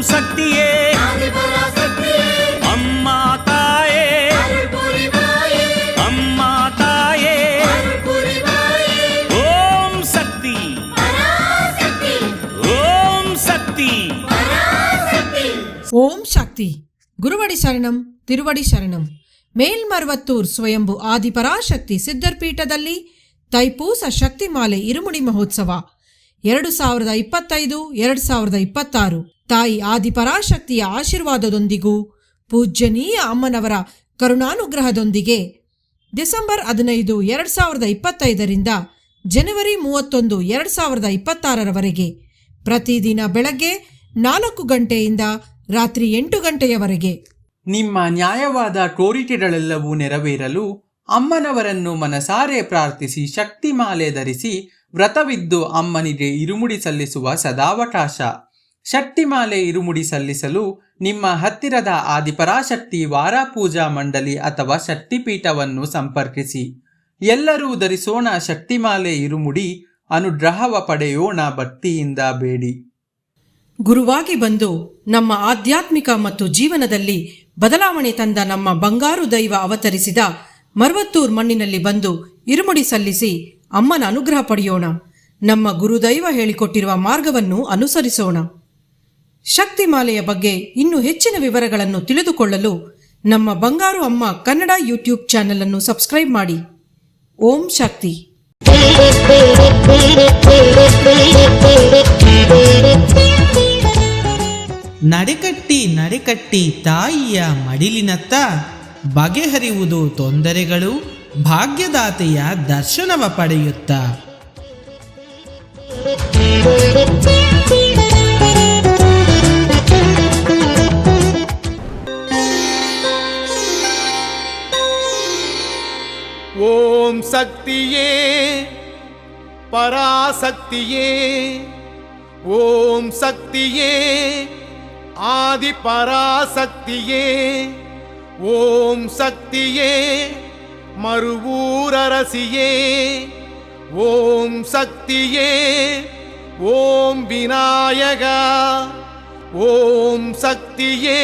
ಶಕ್ತಿಯೇ ಅಮ್ಮ ತಾಯೇ, ಅಮ್ಮ ತಾಯೇ, ಓಂ ಶಕ್ತಿ, ಓಂ ಶಕ್ತಿ. ಓಂ ಶಕ್ತಿ. ಗುರುವಡಿ ಶರಣಂ, ತಿರುವಡಿ ಶರಣಂ. ಮೇಲ್ಮರ್ವತ್ತೂರ್ ಸ್ವಯಂಭು ಆದಿಪರಾಶಕ್ತಿ ಸಿದ್ಧರ್ಪೀಠದಲ್ಲಿ ತೈಪೂಸ ಶಕ್ತಿಮಾಲೆ ಇರುಮುಡಿ ಮಹೋತ್ಸವ 2025-2026 ತಾಯಿ ಆದಿಪರಾಶಕ್ತಿಯ ಆಶೀರ್ವಾದದೊಂದಿಗೂ ಪೂಜ್ಯನೀಯ ಅಮ್ಮನವರ ಕರುಣಾನುಗ್ರಹದೊಂದಿಗೆ ಡಿಸೆಂಬರ್ 15, 2025 ಜನವರಿ 31, 2026 ಪ್ರತಿದಿನ ಬೆಳಗ್ಗೆ 4 ಗಂಟೆಯಿಂದ ರಾತ್ರಿ 8 ಗಂಟೆಯವರೆಗೆ. ನಿಮ್ಮ ನ್ಯಾಯವಾದ ಕೋರಿಕೆಗಳೆಲ್ಲವೂ ನೆರವೇರಲು ಅಮ್ಮನವರನ್ನು ಮನಸಾರೆ ಪ್ರಾರ್ಥಿಸಿ ಶಕ್ತಿಮಾಲೆ ಧರಿಸಿ ವ್ರತವಿದ್ದು ಅಮ್ಮನಿಗೆ ಇರುಮುಡಿ ಸಲ್ಲಿಸುವ ಸದಾವಕಾಶ. ಶಕ್ತಿಮಾಲೆ ಇರುಮುಡಿ ಸಲ್ಲಿಸಲು ನಿಮ್ಮ ಹತ್ತಿರದ ಆದಿಪರಾಶಕ್ತಿ ವಾರಾಪೂಜಾ ಮಂಡಳಿ ಅಥವಾ ಶಕ್ತಿಪೀಠವನ್ನು ಸಂಪರ್ಕಿಸಿ. ಎಲ್ಲರೂ ಧರಿಸೋಣ ಶಕ್ತಿಮಾಲೆ ಇರುಮುಡಿ, ಅನುಗ್ರಹವ ಪಡೆಯೋಣ ಭಕ್ತಿಯಿಂದ ಬೇಡಿ. ಗುರುವಾಗಿ ಬಂದು ನಮ್ಮ ಆಧ್ಯಾತ್ಮಿಕ ಮತ್ತು ಜೀವನದಲ್ಲಿ ಬದಲಾವಣೆ ತಂದ ನಮ್ಮ ಬಂಗಾರು ದೈವ ಅವತರಿಸಿದ ಮರ್ವತ್ತೂರ್ ಮಣ್ಣಿನಲ್ಲಿ ಬಂದು ಇರುಮುಡಿ ಸಲ್ಲಿಸಿ ಅಮ್ಮನ ಅನುಗ್ರಹ ಪಡೆಯೋಣ. ನಮ್ಮ ಗುರುದೈವ ಹೇಳಿಕೊಟ್ಟಿರುವ ಮಾರ್ಗವನ್ನು ಅನುಸರಿಸೋಣ. ಶಕ್ತಿಮಾಲೆಯ ಬಗ್ಗೆ ಇನ್ನೂ ಹೆಚ್ಚಿನ ವಿವರಗಳನ್ನು ತಿಳಿದುಕೊಳ್ಳಲು ನಮ್ಮ ಬಂಗಾರು ಅಮ್ಮ ಕನ್ನಡ ಯೂಟ್ಯೂಬ್ ಚಾನೆಲ್ ಅನ್ನು ಸಬ್ಸ್ಕ್ರೈಬ್ ಮಾಡಿ. ಓಂ ಶಕ್ತಿ. ನಡೆಕಟ್ಟಿ ತಾಯಿಯ ಮಡಿಲಿನತ್ತ ಬಗೆಹರಿಯುವುದು ತೊಂದರೆಗಳು, ಭಾಗ್ಯದಾತೆಯ ದರ್ಶನವ ಪಡೆಯುತ್ತ. ಓಂ ಶಕ್ತಿಯೇ ಪರಾಶಕ್ತಿಯೇ, ಓಂ ಶಕ್ತಿಯೇ ಆದಿಪರಾಶಕ್ತಿಯೇ, ಓಂ ಶಕ್ತಿಯೇ ಮರುವೂರರಸಿಯೇ, ಓಂ ಶಕ್ತಿಯೇ ಓಂ ವಿನಾಯಕ, ಓಂ ಶಕ್ತಿಯೇ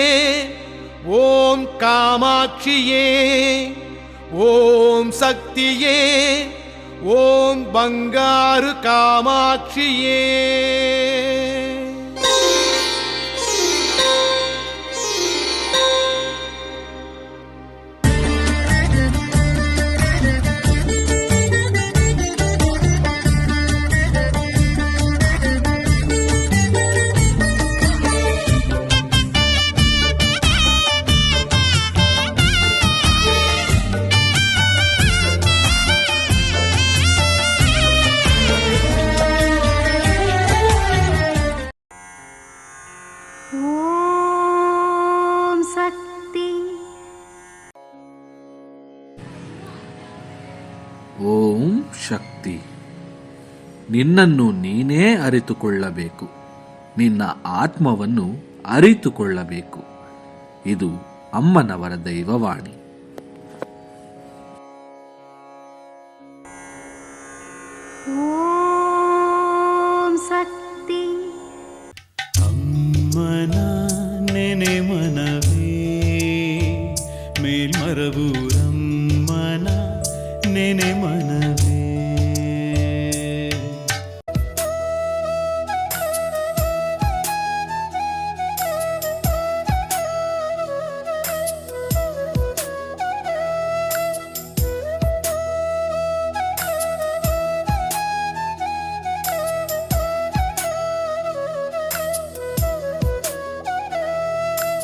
ಓಂ ಕಾಮಾಕ್ಷಿಯೇ, ಓಂ ಶಕ್ತಿಯೇ ಓಂ ಬಂಗಾರು ಕಾಮಾಕ್ಷಿಯೇ. ಓಂ ಶಕ್ತಿ. ನಿನ್ನನ್ನು ನೀನೇ ಅರಿತುಕೊಳ್ಳಬೇಕು, ನಿನ್ನ ಆತ್ಮವನ್ನು ಅರಿತುಕೊಳ್ಳಬೇಕು. ಇದು ಅಮ್ಮನವರ ದೈವವಾಣಿ.